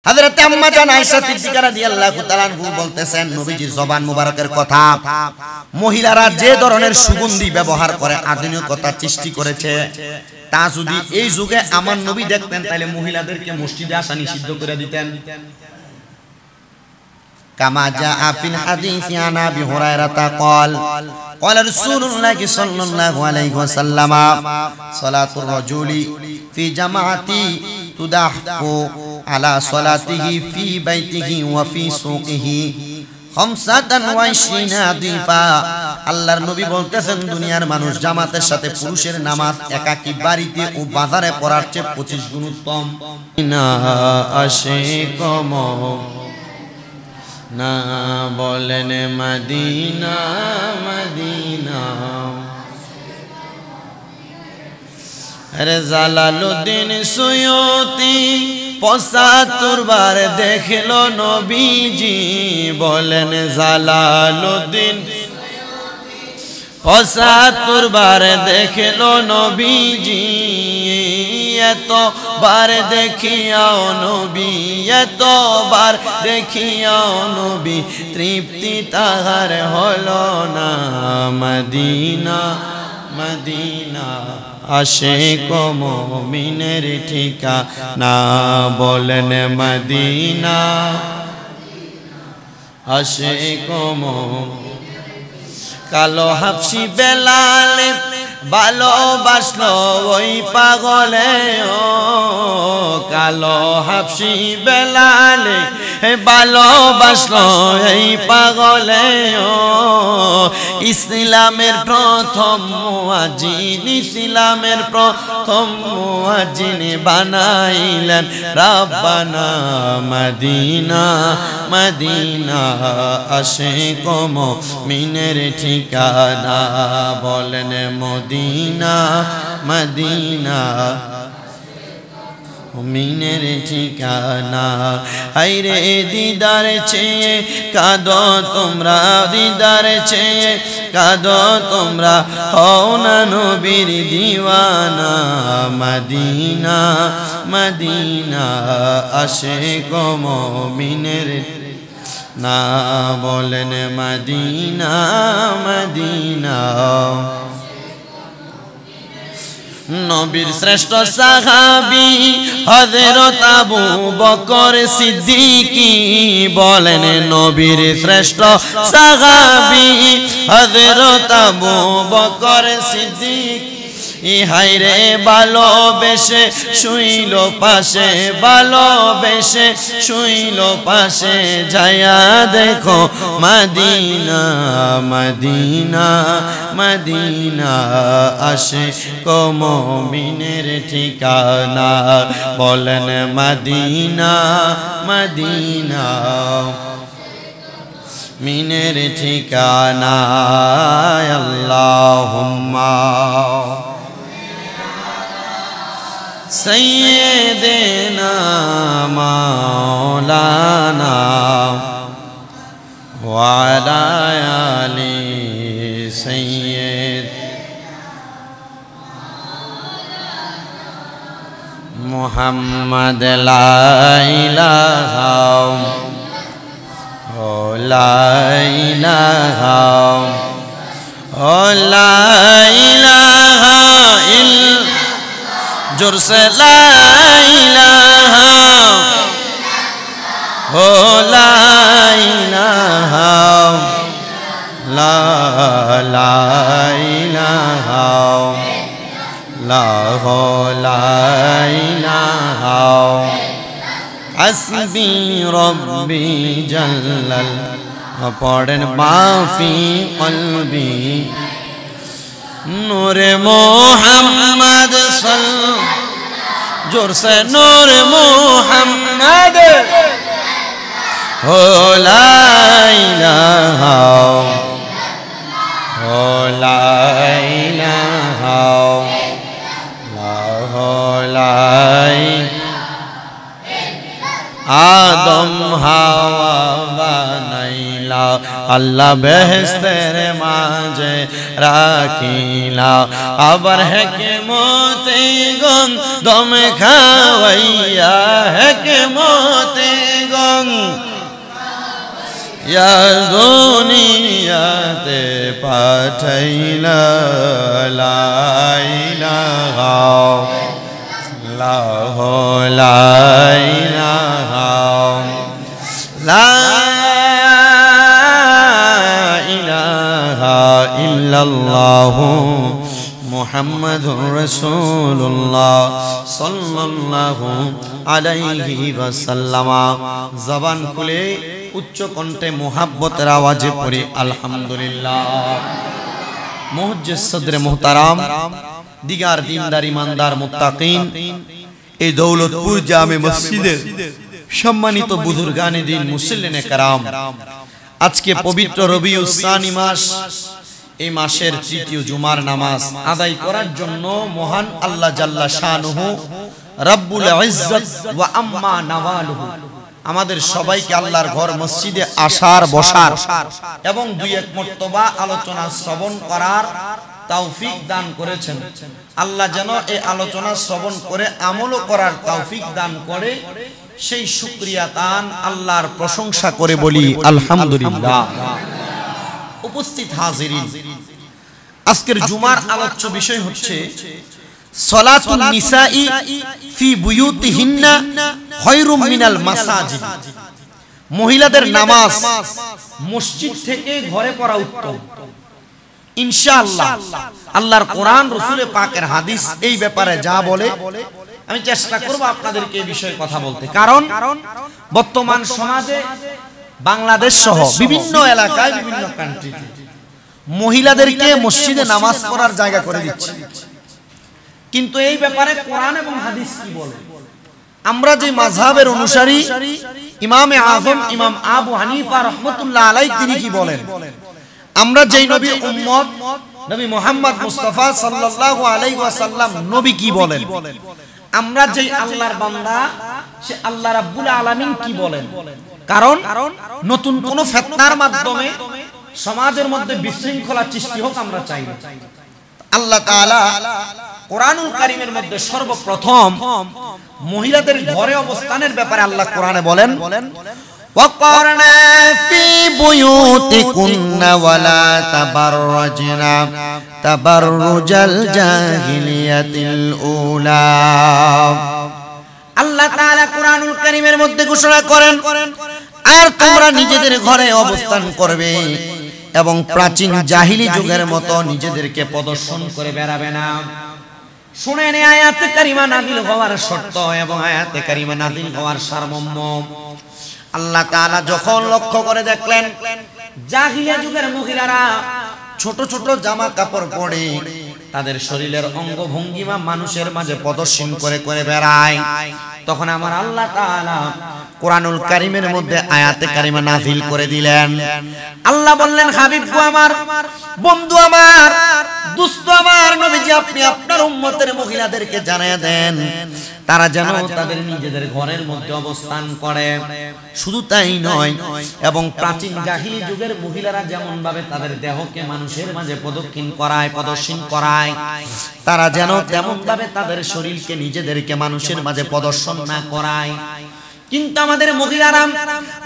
হযরত আম্মা জান আয়েশা সিদ্দিকা রাদিয়াল্লাহু তাআলা আনহা বলতেছেন নবীজির জবান মুবারকের কথা, মহিলারা যে ধরনের সুগন্ধি ব্যবহার করে আধুনিকতা সৃষ্টি করেছে, তা যদি এই যুগে আমার নবী দেখতেন তাহলে মহিলাদেরকে মসজিদে আসা নিষিদ্ধ করে দিতেন। কামা জাআ ফিল হাদিসি আন আবি হুরায়রা قال قال رسول الله صلى الله عليه وسلم صلاة الرجل في جماعته تضاف على صلاته في بيته وفي سوقه 25 দিফা। আল্লাহর নবী বলতেছেন দুনিয়ার মানুষ জামাতের সাথে পুরুষের নামাজ একাকী বাড়িতে ও বাজারে পড়ার চেয়ে 25 গুণ উত্তম। না আসে কম না বলেন মদিনা মদিনা। আরে জালালউদ্দিন সুয়ুতি 75 বার দেখলো নবীজি, বলেন জালালউদ্দিন 75 বার দেখলো নবীজি। এতবার দেখিয়াও নবী, এতবার দেখিয়াও নবী, তৃপ্তি তাহার হলো না। মদিনা মদিনা আশিক মুমিনের ঠিকানা, বলেন মদিনা আশিক মুমিন। কালো হাবশি বেলাল ভালোবাসলো ওই পাগলে, ও কালো হাবশি বেলাল ভালোবাসলো এই পাগলে, ও ইসলামের প্রথম মুয়াজ্জিন, ইসলামের প্রথম মুয়াজ্জিন বানাইলেন রাব্বানা। মদিনা মদিনা আশিক মুমিনের ঠিকানা, বলেন মদিনা মদিনা মুমিনের ঠিকানা। হায়রে দিদার চেয়ে কাঁদো তোমরা, দিদার চেয়ে কাঁদো তোমরা, হও না নবীর দিওয়ানা। মদিনা মদিনা আশিক মুমিনের না, বলেন মদিনা মদিনা। নবীর শ্রেষ্ঠ সাহাবী হযরত আবু বকর সিদ্দিকী, বলেন নবীর শ্রেষ্ঠ সাহাবী হযরত আবু বকর সিদ্দিকী। হায়রে ভালোবেসে শুইল পাশে, ভালোবেসে শুইল পাশে, যায়া দেখো মদিনা মদিনা মদিনা আশিক মুমিনের ঠিকানা, বলেন মদিনা মদিনা মিনের ঠিকানা। আল্লাহুম্মা সাইয়্যিদিনা মাওলানা ওয়া আলা আলি সাইয়্যিদ মুহাম্মদ লা ইলাহা লা ইলাহা লা ইলাহা ইল্লা জোরসে লা ইলাহা লা ইলাহা লা ইলাহা লা ইলাহা হাসবি রব্বি জাল্লাল। পড়েন মাফি কলবি নূরে মুহাম্মদ जोर से नूर मुहम्मद हो ला इलाहा आदम हावा बनाइला अल्लाह बेहस्तेर माजे राखिला अबर है के मोते गम दम खावैया है के मोते দুনিয়াতে পাঠাইলা লা ইলাহা ইল্লাল্লাহ লা ইলাহা লা ইলাহা ইল্লাল্লাহ মুহাম্মাদুর রাসূলুল্লাহ সাল্লাল্লাহু আলাইহি ওয়াসাল্লাম। জবান খুলে উচ্চ কণ্ঠে মোহাব্বতের আওয়াজে পড়ি আলহামদুলিল্লাহ। মুহজ্জিজ সদরে মুহতারাম, দিগার দিনদার ইমানদার মুত্তাকিন, এই দৌলতপুর জামে মসজিদের সম্মানিত বুজুর্গানে দিন মুসল্লিনে কেরাম, আজকে পবিত্র রবিউস সানি মাস, এই মাসের তৃতীয় জুমার নামাজ আদায় করার জন্য মহান আল্লাহ জাল্লা শানুহু রব্বুল ইজ্জত ওয়া আম্মা নাওয়ালুহু আমাদের সবাইকে আল্লাহর ঘর মসজিদে আসার, বসার এবং দুই এক মর্তবা আলোচনা শ্রবণ করার তৌফিক দান করেছেন। আল্লাহ যেন এই আলোচনা শ্রবণ করে আমলও করার তৌফিক দান করে, সেই শুকরিয়া দান আল্লাহর প্রশংসা করে বলি আলহামদুলিল্লাহ। উপস্থিত হাজিরিন, আজকের জুমার আলোচ্য বিষয় হচ্ছে সালাতুন নিসাই ফি বুয়ুতিহিন্না খায়রুম মিনাল মাসাজিদ। মহিলাদের নামাজ মসজিদ থেকে ঘরে পড়া উত্তম। ইনশাআল্লাহ আল্লাহর কোরআন, রাসূলে পাকের হাদিস এই ব্যাপারে যা বলে আমি চেষ্টা করব আপনাদেরকে এই বিষয়ে কথা বলতে। কারণ বর্তমান সমাজে বাংলাদেশ সহ বিভিন্ন এলাকায়, বিভিন্ন কান্ট্রিতে মহিলাদেরকে মসজিদে নামাজ পড়ার জায়গা করে দিচ্ছে। কিন্তু এই ব্যাপারে কোরআন এবং হাদিস কি বলে? আমরা যে মাযহাবের অনুসারী ইমামে আযম ইমাম আবু হানিফা রাহমাতুল্লাহ আলাইহি তিনি কি বলেন? আমরা যেই নবীর উম্মত নবী মুহাম্মদ মুস্তাফা সাল্লাল্লাহু আলাইহি ওয়াসাল্লাম নবী কি বলেন? আমরা যেই আল্লাহর বান্দা সে আল্লাহ রাব্বুল আলামিন কি বলেন? কারণ নতুন কোন ফিতনার মাধ্যমে সমাজের মধ্যে বিশৃঙ্খলা সৃষ্টি হোক আমরা চাই না। আল্লাহ তাআলা কোরআনুল কারীমের মধ্যে সর্বপ্রথম মহিলাদের ঘরে অবস্থানের ব্যাপারে আল্লাহ কোরআনে বলেন, ওয়াকারনা ফি বুয়ুতিকুন্না ওয়ালা তাবাররাজনা তাবাররুজাল জাহিলিয়াতিল উলা। আল্লাহ তাআলা কোরআনুল কারীমের মধ্যে ঘোষণা করেন, আর তোমরা নিজেদের ঘরে অবস্থান করবে এবং প্রাচীন জাহিলি যুগের মতো নিজেদেরকে প্রদর্শন করে বেড়াবে না। শুনেন আয়াতে কারিমা নাযিল হওয়ার শর্ত এবং আয়াতে কারিমা নাযিল হওয়ার সারমর্ম। আল্লাহ তাআলা যখন লক্ষ্য করে দেখলেন জাহিলিয়া যুগের মহিলারা ছোট ছোট জামা কাপড় পরে তাদের শরীরের অঙ্গভঙ্গিমা মানুষের মাঝে প্রদর্শন করে করে বেড়ায়, তখন আমার আল্লাহ তাআলা কোরআনুল কারীমের মধ্যে আয়াতে কারিমা নাযিল করে দিলেন। আল্লাহ বললেন, হাবিব গো আমার, বন্ধু আমার, দোস্ত আমার, নবীজি আপনি আপনার উম্মতের মহিলাদেরকে জানিয়ে দেন তারা যেন তাদের নিজেদের ঘরের মধ্যে অবস্থান করে। শুধু তাই নয়, এবং প্রাচীন জাহিলি যুগের মহিলারা যেমন ভাবে তাদের দেহকে মানুষের মাঝে প্রদর্শন করায় তারা যেন তেমন ভাবে তাদের শরীরকে নিজেদেরকে মানুষের মাঝে প্রদর্শন না করায়। কিন্তু আমাদের মহিলারা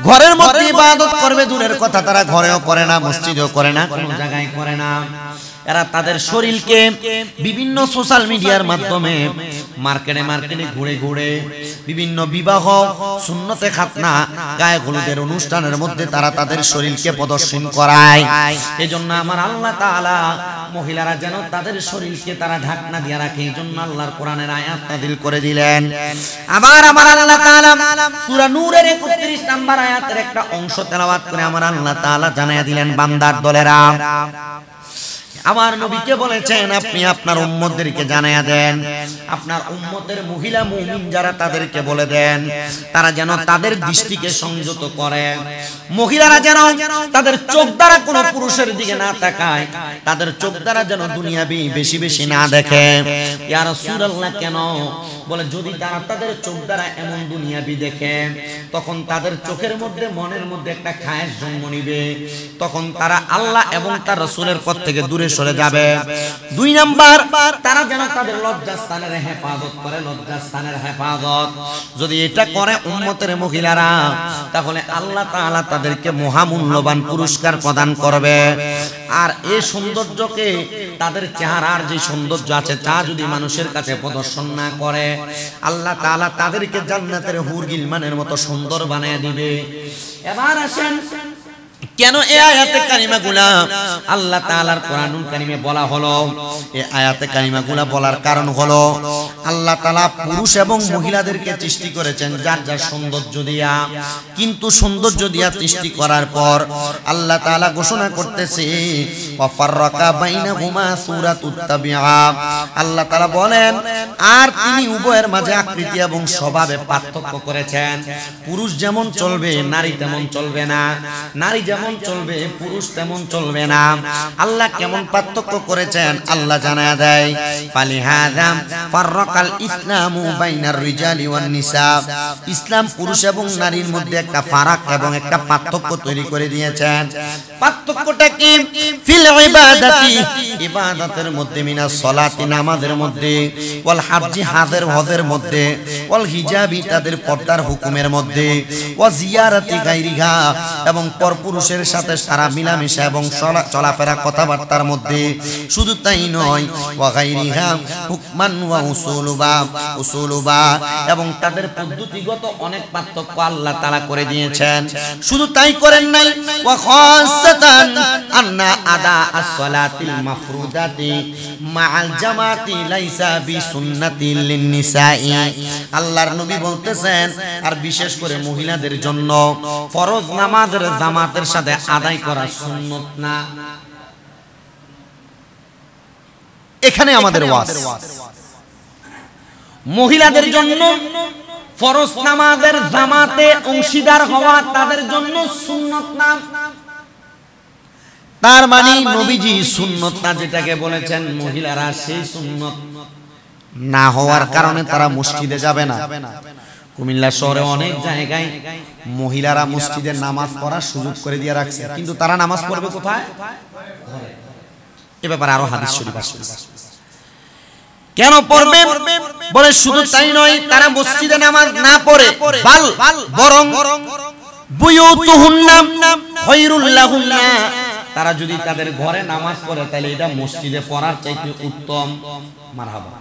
ঘরের মধ্যে ইবাদত করবে দূরের কথা, তারা ঘরেও করে না, মসজিদেও করে না, কোনো জায়গায় করে না। এরা তাদের শরীরকে বিভিন্ন সোশ্যাল মিডিয়ার মাধ্যমে মার্কেটে মার্কেটে ঘুরে ঘুরে বিভিন্ন বিবাহ, সুন্নতে খাতনা, গায়ে হলুদের অনুষ্ঠানের মধ্যে তারা তাদের শরীরকে প্রদর্শন করায়। এজন্য আমার আল্লাহ তাআলা মহিলারা যেন তাদের শরীরকে তারা ঢাকনা দিয়ে রাখে, এজন্য আল্লাহর কোরআনের আয়াত নাযিল করে দিলেন। আবার আমার আল্লাহ তাআলা সূরা নূরের 31 নম্বর আয়াতের একটা অংশ তেলাওয়াত করে আমার আল্লাহ তাআলা জানাইয়া দিলেন, বান্দার দলেরা আমার নবীকে বলেছেন আপনি আপনার উম্মতদেরকে জানাইয়া দেন, আপনার উম্মতের মহিলা মুমিন যারা তাদেরকে বলে দেন তারা যেন তাদের দৃষ্টিকে সংযত করে। মহিলারা যেন তাদের চোখ দ্বারা কোনো পুরুষের দিকে না তাকায়, তাদের চোখ দ্বারা যেন দুনিয়াবি বেশি বেশি না দেখে। ইয়া রাসূলুল্লাহ, কেন? বলে যদি তারা তাদের চোখ দ্বারা এমন দুনিয়াবি দেখে তখন তাদের চোখের মধ্যে মনের মধ্যে একটা খায়েশ জন্ম নিবে, তখন তারা আল্লাহ এবং তার রাসূলের পথ থেকে দূরে সরে যাবে। 2 নাম্বার, তারা যেন তাদের লজ্জাস্থানের হেফাজত করে, লজ্জাস্থানের হেফাজত যদি এটা করে উম্মতের মহিলারা, তাহলে আল্লাহ তাআলা তাদেরকে মহামূল্যবান পুরস্কার প্রদান করবে। আর এই সৌন্দর্যকে, তাদের চেহারার যে সৌন্দর্য আছে তা যদি মানুষের কাছে প্রদর্শন না করে, আল্লাহ তাআলা তাদেরকে জান্নাতের হুর গিলমানের মতো সুন্দর বানিয়ে দিবে। এবার আসেন, কেন এই আয়াতে কারিমাগুলা আল্লাহ তাআলার কোরআনুল কারীমে বলা হলো? এই আয়াতে কারিমাগুলা বলার কারণ হলো আল্লাহ তাআলা পুরুষ এবং মহিলাদেরকে সৃষ্টি করেছেন যার যার সৌন্দর্য দিয়া, কিন্তু সৌন্দর্য দিয়া সৃষ্টি করার পর আল্লাহ তাআলা ঘোষণা করতেছে ওয়া ফাররাকা বাইনাহুমা সূরাতুত তাবিআ। আল্লাহ তাআলা বলেন, আর তিনি উভয়ের মাঝে আকৃতি এবং স্বভাবে পার্থক্য করেছেন। পুরুষ যেমন চলবে নারী তেমন চলবে না, নারী যেমন চলবে পুরুষ তেমন চলবে না। আল্লাহ কেমন পার্থক্য করেছেন আল্লাহ জানায়া দেয়, ফালিহাযা ফাররাকাল ইসলামু বাইনার রিজালি ওয়ান নিসা। ইসলাম পুরুষ এবং নারীর মধ্যে একটা ফারাক এবং একটা পার্থক্য তৈরি করে দিয়েছেন। পার্থক্যটা কি? ফিল ইবাদাতি, ইবাদতের মধ্যে, মিনাস সালাতি, নামাজের মধ্যে, ওয়াল হাজ্জি, হাজের হজের মধ্যে, ওয়াল হিজাবি, তাদের পর্দার হুকুমের মধ্যে, ওয়া জিয়ারাতি গায়রিহা, এবং পরপুরুষের সাথে সারা মিলামেশা এবং চলাফেরা কথাবার্তার মধ্যে। শুধু তাই নয়, ওয়া গায়রিহা হুকমান ওয়া উসুলুবা, এবং তাদের পদ্ধতিগত অনেক পার্থক্য আল্লাহ তাআলা করে দিয়েছেন। শুধু তাই করেন নাই, ওয়া খাসাতান আন্না আদা as-সালাতিল মাফরুদাতি মা'আল জামাতি লাইসা বিসুন্নাতিল লিন-নিসাই। আল্লাহর নবী বলতেছেন, আর বিশেষ করে মহিলাদের জন্য ফরজ নামাজের জামাতের সাথে আদায় করা সুন্নাত না। এখানে আমাদের ওয়াজ, মহিলাদের জন্য ফরজ নামাজের জামাতে অংশীদার হওয়া তাদের জন্য সুন্নাত না। তার মানে নবীজি সুন্নাত না যেটাকে বলেছেন, মহিলারা সেই সুন্নাত না হওয়ার কারণে তারা মসজিদে যাবে না। কুমিল্লা শহরে অনেক জায়গায় মহিলারা মসজিদে নামাজ পড়ার সুযোগ করে দিয়ে রাখছে, কিন্তু তারা নামাজ পড়বে কোথায়? এ ব্যাপারে আরো হাদিস শরীফ আছে। কেন পড়বে? বলে শুধু তাই নয়, তারা মসজিদে নামাজ না পড়ে বরং বুয়ুতুহুন্না খায়রুল লাহুন্না, তারা যদি তাদের ঘরে নামাজ পড়ে তাহলে এটা মসজিদে পড়ার চাইতে উত্তম। মারহাবা।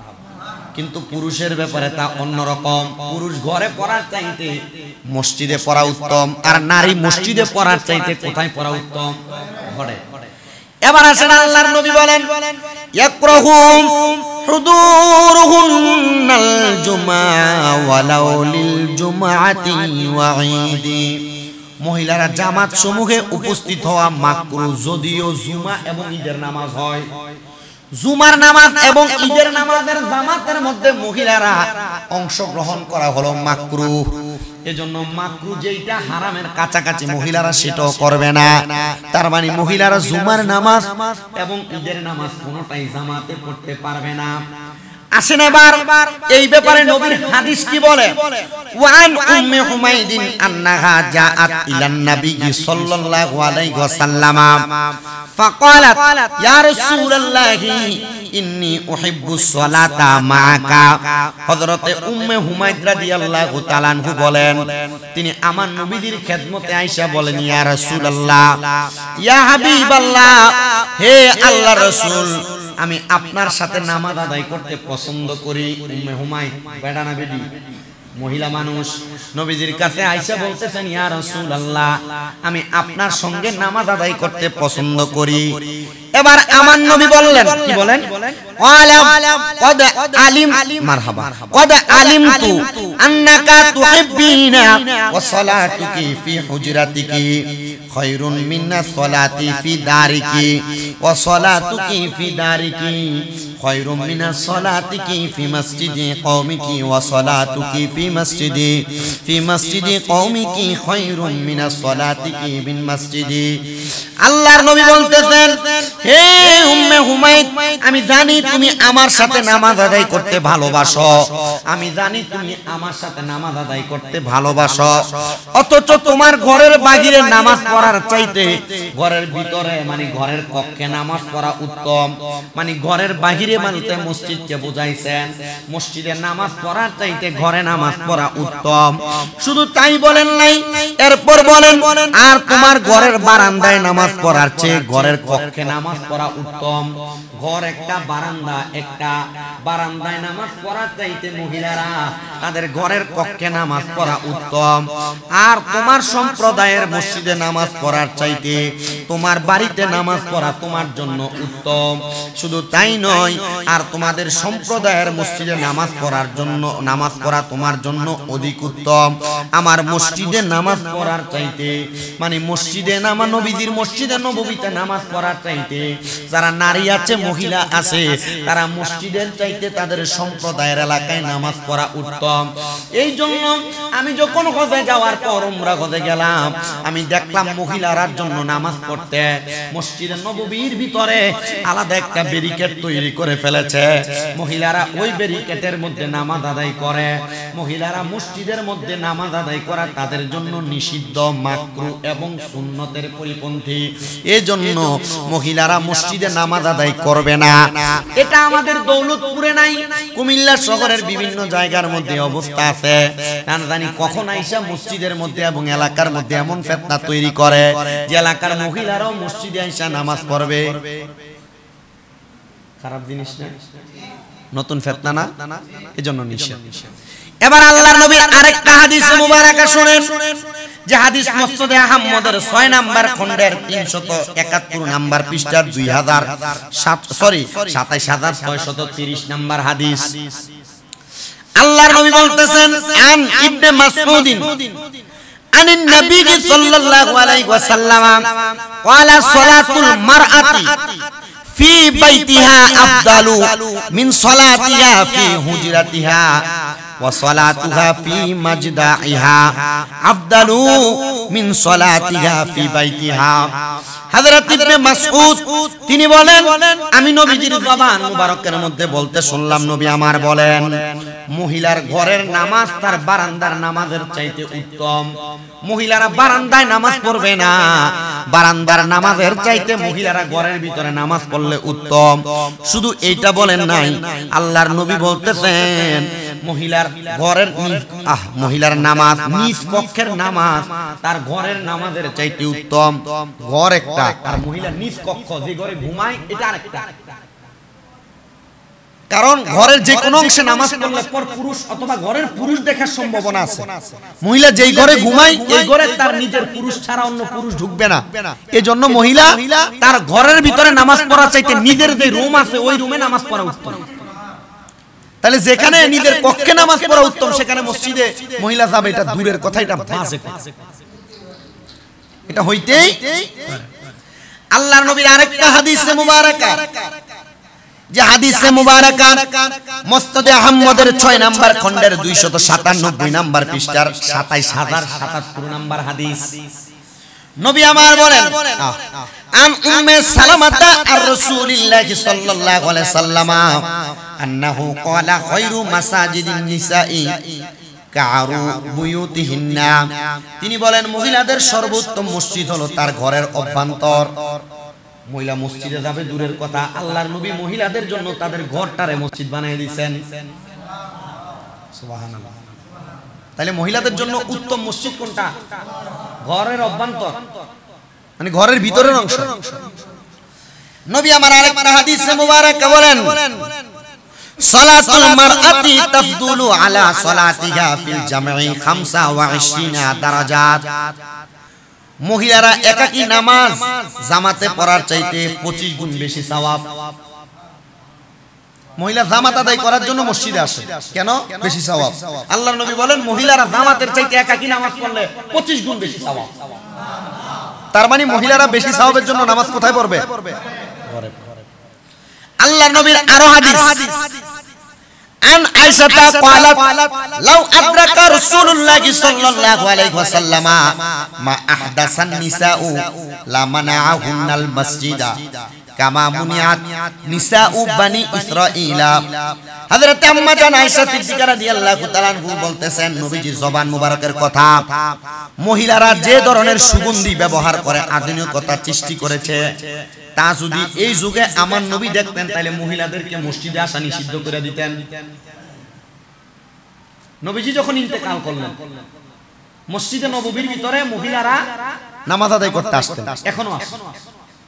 কিন্তু পুরুষের ব্যাপারে তা অন্যরকম। পুরুষ ঘরে পড়ার চাইতে মসজিদে পড়া উত্তম, আর নারী মসজিদে পড়ার চাইতে কোথায় পড়া উত্তম? ঘরে। এবার আসেন, আল্লাহর নবী বলেন, ইয়াকরাহুম হুদুরুহুন্নাল জুমআ ওয়ালাউ লিল জুমআতি ওয়া ঈদি। মহিলারা জামাত সমূহে উপস্থিত হওয়া মাকরু, যদিও জুমা এবং ঈদের নামাজ হয়। জুমার নামাজ এবং ঈদের নামাজের জামাতের মধ্যে মহিলারা অংশগ্রহণ করা হলো মাকরুহ। এজন্য মাকরুহ যেটা হারামের কাছাকাছি মহিলারা সেটাও করবে না। তার মানে মহিলারা জুমার নামাজ এবং ঈদের নামাজ কোনোটাই জামাতে পড়তে পারবে না। আসেন এবার এই ব্যাপারে নবীর হাদিস কি বলে? ওয়ান উম্মে হুমাইদিন আন্নাহা জাআত ইলান নবী সাল্লাল্লাহু আলাইহি ওয়াসাল্লাম ফাকালাত ইয়া রাসূলুল্লাহি ইন্নী উহিব্বুস সালাতা মাআকা। হযরতে উম্মে হুমাইদ রাদিয়াল্লাহু তাআলা আনহু বলেন, তিনি আমার নবীর খেদমতে আয়েশা বলেন, ইয়া রাসূলুল্লাহ, ইয়া হাবিবাল্লাহ, হে আল্লাহর রাসূল, আমি আপনার সাথে নামাজ আদায় করতে পছন্দ করি। উম্মে হুমাইদ বেটা না বেটি? মহিলা মানুষ। নবীজির কাছে আয়েশা বলতেছেন, ইয়া রাসূলুল্লাহ, আমি আপনার সঙ্গে নামাজ আদায় করতে পছন্দ করি। এবার আমার নবী বললেন, কি বলেন? ক্বাদ আলিম, মারহাবা, ক্বাদ আলিমতু আন্নাকা তুহিব্বিনা ওয়া সালাতুকি ফি হুজরাতিকি খায়রুন মিনাস সালাতি ফি দারিকি ওয়া সালাতুকি ফি দারিকি খায়রুম মিনাস সালাতিকি ফি মসজিদি কওমিকি ওয়া সালাতুকি ফি মসজিদি কওমিকি খায়রুম মিনাস সালাতিকি বিন মসজিদি। আল্লাহর নবী বলতেছেন, হে উম্মে হুমায়দ, আমি জানি তুমি আমার সাথে নামাজ আদায় করতে ভালোবাসো, আমি জানি তুমি আমার সাথে নামাজ আদায় করতে ভালোবাসো, অথচ তোমার ঘরের বাহিরে নামাজ পড়ার চাইতে ঘরের ভিতরে মানে ঘরের কক্ষে নামাজ পড়া উত্তম। মানে ঘরের বাহিরে বলতে মসজিদকে বুঝাইছেন, মসজিদে নামাজ পড়ার চাইতে ঘরে নামাজ পড়া উত্তম। শুধু তাই বলেন নাই, এরপর বলেন আর তোমার ঘরের বারান্দায় নামাজ পড়ার চেয়ে ঘরের কক্ষে নামাজ পড়া উত্তম। ঘর একটা বারান্দা, একটা বারান্দায় নামাজ পড়ার চাইতে মহিলারা তাদের ঘরের কক্ষে নামাজ পড়া উত্তম। আর তোমার সম্প্রদায়ের মসজিদে নামাজ পড়ার চাইতে তোমার বাড়িতে নামাজ পড়া তোমার জন্য উত্তম। শুধু তাই নয়, আর তোমাদের সম্প্রদায়ের মসজিদে নামাজ পড়ার জন্য নামাজ পড়া তোমার জন্য অধিক উত্তম। আমার মসজিদে নামাজ পড়ার চাইতে মানে মসজিদে নামা নবীজির মসজিদে নববীতে নামাজ পড়ার চাইতে যারা নারী আছে মহিলা আছে তারা মসজিদের চাইতে তাদের সম্প্রদায়ের এলাকায় নামাজ পড়া উত্তম। এই জন্য আমি যখন হজে যাওয়ার পর উমরা হজে গেলাম, আমি দেখলাম মহিলারার জন্য নামাজ পড়তে মসজিদে নববীর ভিতরে আলাদা একটা ব্যারিকেড তৈরি করে ফেলেছে। মহিলারা ওই ব্যারিকেডের মধ্যে নামাজ আদায় করে। মহিলারা মসজিদের মধ্যে নামাজ আদায় করা তাদের জন্য নিষিদ্ধ, মাকরুহ এবং সুন্নতের পরিপন্থী। এই জন্য মহিলারা মসজিদে নামাজ আদায় করবে না। এটা আমাদের দৌলতপুরে নাই, কুমিল্লা শহরের বিভিন্ন জায়গার মধ্যে অবস্থা আছে। জানি কখন আইসা মসজিদের মধ্যে এবং এলাকার মধ্যে এমন ফিতনা তৈরি করে যে এলাকার মহিলারাও মসজিদে আইসা নামাজ পড়বে। খারাপ জিনিস না, নতুন ফিতনা না, এজন্য নিষেধ। এবার আল্লাহর নবীর আরেকটা হাদিস মুবারাকা শুনেন, যে হাদিস মুসনাদে আহমদের 6 নাম্বার খণ্ডের 371 নাম্বার পৃষ্ঠার 27630 নাম্বার হাদিস। আল্লাহর নবী বলতেছেন, আন ইবনে মাসউদিন আনিন নবী সাল্লাল্লাহু আলাইহি ওয়াসাল্লাম ক্বালা সালাতুল মারআতি ফি বাইতিহা আফদালু মিন সালাতিহা ফি হুজরাতিহা ওয়া সালাতুহা ফি মাজদাইহা আফদালু মিন সালাতিহা ফি বাইতিহা। হযরত ইবনে মাসউদ তিনি বলেন, আমি নবীজির জবান মুবারকের মধ্যে বলতে শুনলাম, নবী আমার বলেন, মহিলার ঘরের নামাজ তার বারান্দার নামাজের চাইতে উত্তম। মহিলারা বারান্দায় নামাজ পড়বে না, বারান্দার নামাজের চাইতে মহিলারা ঘরের ভিতরে নামাজ পড়লে উত্তম। শুধু এইটা বলেন নাই, আল্লাহর নবী বলতেছেন মহিলার ঘরের মহিলার নামাজ নিজ কক্ষের নামাজ তার ঘরের নামাজের চাইতে উত্তম। ঘর একটা আর মহিলা নিজ কক্ষ যে ঘরে ঘুমায় এটা আরেকটা। কারণ ঘরের যে কোনো অংশে নামাজ পড়লে পর পুরুষ অথবা ঘরের পুরুষ দেখার সম্ভাবনা আছে। মহিলা যেই ঘরে ঘুমায় এই ঘরে তার নিজের পুরুষ ছাড়া অন্য পুরুষ ঢুকবে না। এজন্য মহিলা তার ঘরের ভিতরে নামাজ পড়া চাইতে নিজের যে রুম আছে ওই রুমে নামাজ পড়া উত্তম। তাহলে যেখানে নিজের কক্ষে নামাজ পড়া উত্তম সেখানে মসজিদে মহিলা যাবে, এটা দূরের কথা, এটা বাজে, এটা হইতেই। আল্লাহর নবীর আরেকটা হাদিসে মুবারাকা, যে হাদিসে মুবারাকা মুসনাদে আহমদের 6 নাম্বার খণ্ডের 297 নাম্বার পৃষ্ঠার 27077 নাম্বার হাদিস। নবী আমার বলেন, আন উম্মে সালামাতা আর রাসূলিল্লাহি সাল্লাল্লাহু আলাইহি সাল্লাম আন্নাহু ক্বালা খায়রু মাসাজিদিন নিসাই কারু বুয়ুতিহিন্না। তিনি বলেন মহিলাদের সর্বোত্তম মসজিদ হলো তার ঘরের অভ্যন্তর। মহিলা মসজিদে যাবে দূরের কথা, আল্লাহর নবী মহিলাদের জন্য তাদের ঘরটারে মসজিদ বানিয়ে দিয়েছেন। সুবহানাল্লাহ। তাহলে মহিলাদের জন্য উত্তম মসজিদ কোনটা? ঘরের অভ্যন্তর, মানে ঘরের ভিতরের অংশ। নবী আমার আরেকটা হাদিসে মুবারাকা বলেন, সালাতুল মারআতি তাফদুলু আলা সালাতিহা ফিল জামঈ 25 দারাজাত। মহিলারা একাকী নামাজ জামাতে পড়ার চাইতে 25 গুণ বেশি সওয়াব। মহিলা জামাত আদায় করার জন্য মসজিদে আসে কেন? বেশি সওয়াব। আল্লাহর নবী বলেন মহিলারা জামাতের চাইতে একাকী নামাজ পড়লে 25 গুণ বেশি সওয়াব। তার মানে মহিলারা বেশি সওয়াবের জন্য নামাজ কোথায় পড়বে? ঘরে। আল্লাহর নবীর আরো হাদিস আন আয়েশা قالت لو أدرك رسول الله صلى الله عليه وسلم ما أحدث النساء لمنعهن المسجد كما منعت نساء بني إسرائيل হযরত আম্মা জান আয়েশা সিদ্দিকা রাদিয়াল্লাহু তাআলা আনহা বলতেছেন নবীজির জবান মুবারকের কথা, মহিলারা যে ধরনের সুগন্ধি ব্যবহার করে আধুনিকতা সৃষ্টি করেছে, তা যদি এই যুগে আমার নবী দেখতেন তাহলে মহিলাদেরকে মসজিদে আসা নিষিদ্ধ করে দিতেন। নবীজি যখন ইন্তেকাল করলেন, মসজিদে নববীর ভিতরে মহিলারা নামাজ আদায় করতে আসতেন, এখনো আসে,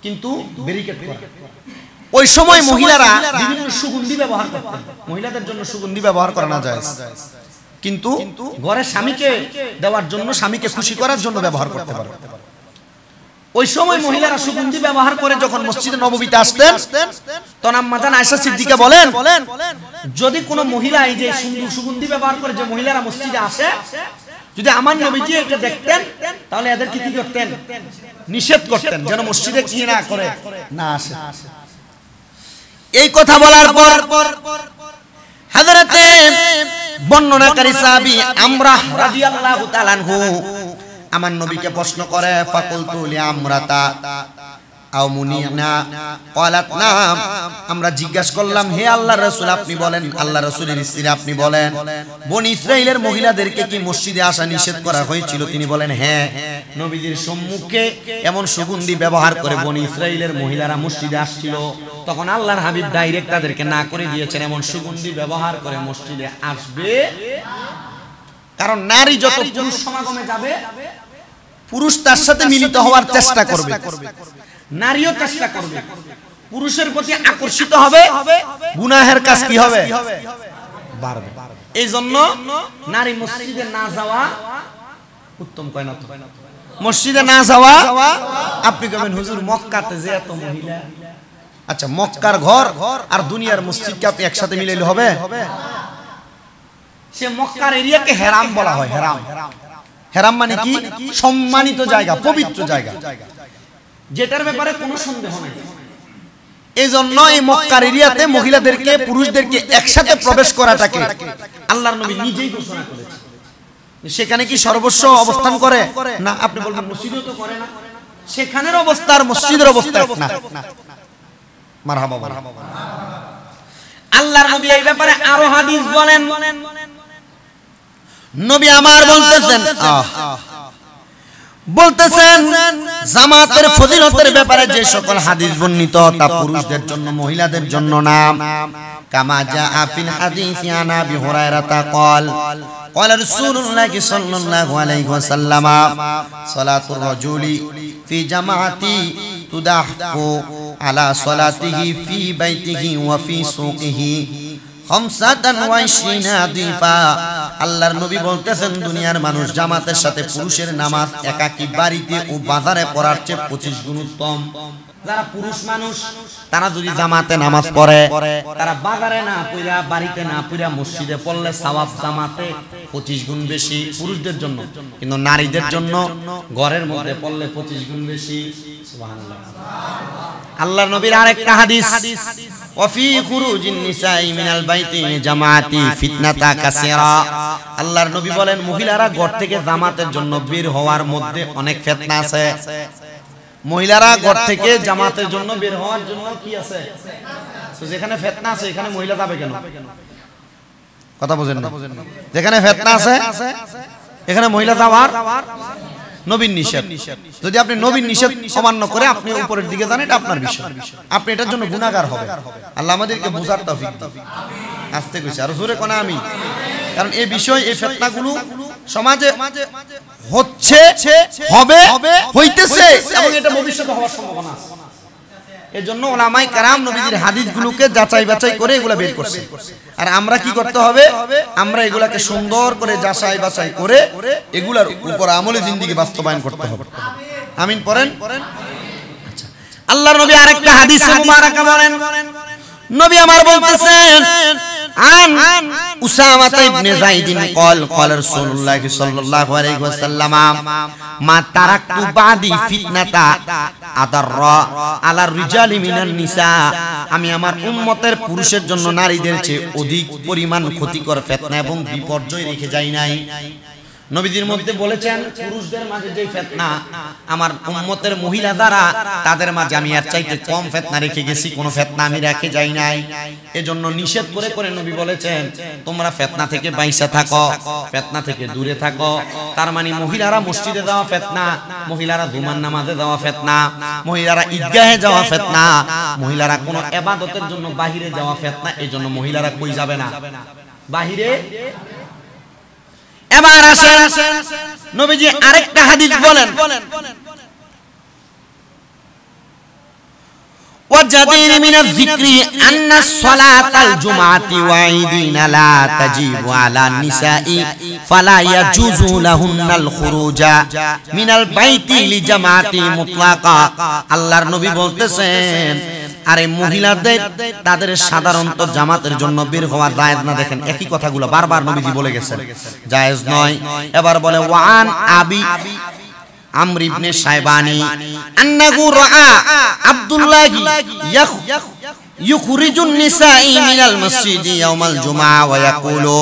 কিন্তু ব্যারিকেড করা। ওই সময় মহিলারা বিভিন্ন সুগন্ধি ব্যবহার করতেন, মহিলাদের জন্য সুগন্ধি ব্যবহার করা না যায়, কিন্তু ঘরে স্বামীকে দেওয়ার জন্য, স্বামীকে খুশি করার জন্য ব্যবহার করতে পারে। ওই সময় মহিলারা সুগন্ধি ব্যবহার করে যখন মসজিদে নববীতে আসতেন, তখন আম্মা জান আয়েশা সিদ্দিকা বলেন, যদি কোনো মহিলা এই যে সুগন্ধি ব্যবহার করে যে মহিলারা মসজিদে আসে, যদি আমার নবীজি এটা দেখতেন তাহলে এদেরকে কি করতেন? নিষেধ করতেন, যেন মসজিদে কি না করে, না আসে। এই কথা বলার পর হযরতে বর্ণনাকারী সাহাবী আমরাহ রাদিয়াল্লাহু তাআলা আনহু আমার নবীকে প্রশ্ন করে, ফাকুলতু লি আমরাতা আও মুনিনা ক্বালাত নাম, আমরা জিজ্ঞাসা করলাম, হে আল্লাহর রাসূল আপনি বলেন, আল্লাহর রাসূলের স্ত্রী আপনি বলেন, বনি ইসরাইলের মহিলাদেরকে কি মসজিদে আসা নিষেধ করা হয়েছিল? তিনি বলেন হ্যাঁ, নবীজির সম্মুখে এমন সুগন্ধি ব্যবহার করে বনি ইসরাইলের মহিলারা মসজিদে আসছিল, তখন আল্লাহর হাবিব ডাইরেক্ট তাদেরকে না করে দিয়েছেন এমন সুগন্ধি ব্যবহার করে মসজিদে আসবে। কারণ নারী যত পুরুষ সমাগমে যাবে, পুরুষ তার সাথে মিলিত হওয়ার চেষ্টা করবে, নারীও চেষ্টা করবে, পুরুষের প্রতি আকর্ষিত হবে, গুনাহের কাজ কি হবে? বাড়বে। এই জন্য নারী মসজিদে না যাওয়া উত্তম, কয় না? মসজিদে না যাওয়া, আপনি কবেন হুজুর মক্কাতে যে এত মহিলা, আচ্ছা মক্কার ঘর আর দুনিয়ার মসজিদকে আপনি একসাথে মিলাইলে হবে? সে মক্কার এরিয়াকে হেরাম বলা হয়। হেরাম, হেরাম মানে কি? সম্মানিত জায়গা, পবিত্র জায়গা, যেটার ব্যাপারে কোনো সন্দেহ নেই। এই জন্য এই মক্কার এরিয়াতে মহিলাদেরকে, পুরুষদেরকে একসাথে প্রবেশ করাটাকে আল্লাহর নবী নিজেই ঘোষণা করেছেন। সেখানে কি সর্বস্ব অবস্থান করে না? আপনি বলবেন মসজিদেও তো করে না, সেখানের অবস্থা আর মসজিদের অবস্থা এক না। মারহাবা, মারহাবা। আল্লাহর নবী এই ব্যাপারে আরো হাদিস বলেন। নবী আমার বলতেছেন জামাতের ফজিলতের ব্যাপারে যে সকল হাদিস বর্ণিত তা পুরুষদের জন্য, মহিলাদের জন্য না। কামা জাআ ফিল হাদিসি আন আবি হুরায়রা قال قال رسول الله صلى الله عليه وسلم صلاة الرجل في جماعتي تضاعف على صلاته في بيته وفي سوقه 25 দিফা। আল্লাহর নবী বলতেছেন দুনিয়ার মানুষ জামাতের সাথে পুরুষের নামাজ একাকী বাড়িতে ও বাজারে পড়ার চেয়ে 25 গুণ উত্তম। যারা পুরুষ মানুষ তারা যদি জামাতে নামাজ পড়ে, তারা বাজারে না পড়া, বাড়িতে না পড়া মসজিদে পড়লে সওয়াব জামাতে 25 গুণ বেশি পুরুষদের জন্য, কিন্তু নারীদের জন্য ঘরের মধ্যে পড়লে 25 গুণ বেশি। সুবহানাল্লাহ। আল্লাহর নবীর আরেকটা হাদিস, ওয়াফি খুরুজিন নিসাই মিনাল বাইতি জামাতি ফিতনাতা কাসীরা। আল্লাহর নবী বলেন মহিলারা ঘর থেকে জামাতের জন্য বের হওয়ার মধ্যে অনেক ফিতনা আছে। মহিলারা ঘর থেকে জামাতের জন্য বের হওয়ার জন্য কি আছে? তো যেখানে ফিতনা আছে এখানে মহিলা যাবে কেন? কথা বুঝেন না? যেখানে ফিতনা আছে এখানে মহিলা যাওয়ার নবীর নিষেধ। যদি আপনি নবীর নিষেধ অমান্য করে আপনি উপরের দিকে যান, এটা আপনার বিষয়, আপনি এটার জন্য গুনাহগার হবেন। আল্লাহ আমাদেরকে বুঝার তৌফিক দিন। আস্তে কইছি, আর জোরে কোনা আমি, কারণ এই বিষয়, এই ফিতনাগুলো সমাজে হচ্ছে, হবে, হইতেছে এবং এটা ভবিষ্যতে হওয়ার সম্ভাবনা আছে। এজন্য উলামায়ে কেরাম নবীজির হাদিসগুলোকে যাচাই বাছাই করে এগুলা বের করছে। আর আমরা কি করতে হবে? আমরা এগুলাকে সুন্দর করে যাচাই বাছাই করে এগুলার উপর আমলে জিন্দেগি বাস্তবায়ন করতে হবে। আমিন পড়েন। আচ্ছা, আল্লাহর নবী আরেকটা হাদিসে মুবারাকা বলেন, নবী আমার বলতেছেন عن أسامة بن زيد قال قال رسول الله صلى الله عليه وسلم ما تركت بعدي فتنة أضر على الرجال من النساء আমি আমার উম্মতের পুরুষের জন্য নারীদের চেয়ে অধিক পরিমাণ ক্ষতিকর ফিতনা এবং বিপর্যয় রেখে যাই নাই নবীজির মধ্যে বলেছেন পুরুষদের মাঝে যে ফিতনা আমার উম্মতের মহিলা যারা তাদের মাঝে আমি এর চাইতে কম ফিতনা রেখে গেছি কোন ফিতনা আমি রেখে যাই নাই এজন্য নিষেধ করে করে নবী বলেছেন তোমরা ফিতনা থেকে বাইসা থাকো ফিতনা থেকে দূরে থাকো তার মানে মহিলারা মসজিদে যাওয়া ফিতনা মহিলারা জুমার নামাজে যাওয়া ফিতনা মহিলারা ঈদগাহে যাওয়া ফিতনা মহিলারা কোন ইবাদতের জন্য বাহিরে যাওয়া ফিতনা এজন্য মহিলারা কই যাবে না বাহিরে এবার আসেন নবীজি আরেকটা হাদিস বলেন وجدير من الذكر أن الصلاة الجمعة وعيدين لا تجب على النساء فلا يجوز لهن الخروج من البيت لجماعة مطلقا আল্লাহর নবী বলতেছেন আরে মহিলাদের তাদের সাধারণত জামাতের জন্য বের হওয়া জায়েজ না দেখেন একই কথাগুলো বারবার নবীজি বলে গেছেন জায়েজ নয় এবার বলে ওয়ান আবি আমর ইবনে শায়বানি আন্নাহু রাআ আব্দুল্লাহ ইখরিজুন নিসাই মিনাল মসজিদি ইয়াউমাল জুমআ ওয়া ইয়াকুলু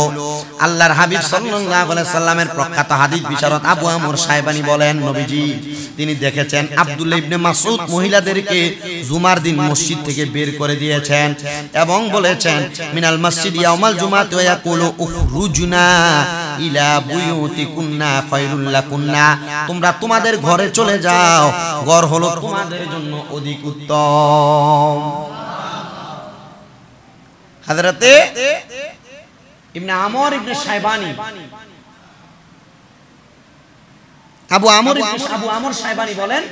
আল্লাহর হাবিব সাল্লাল্লাহু আলাইহি সাল্লামের প্রখ্যাত হাদিস বিশারদ আবু আমর শায়বানি বলেন নবীজি তিনি দেখেছেন আব্দুল্লাহ ইবনে মাসউদ মহিলাদেরকে জুমার দিন মসজিদ থেকে বের করে দিয়েছেন এবং বলেছেন মিনাল মসজিদি ইয়াউমাল জুমআ ওয়া ইয়াকুলু উখরুজনা ইলা বুয়ুতিকুন্না ফায়রুল লাকুন্না তোমরা তোমাদের ঘরে চলে যাও ঘর হলো তোমাদের জন্য অধিক উত্তম হযরতে ইবনে আমর ইবনে শায়বানি আবু আমর শায়বানি বলেন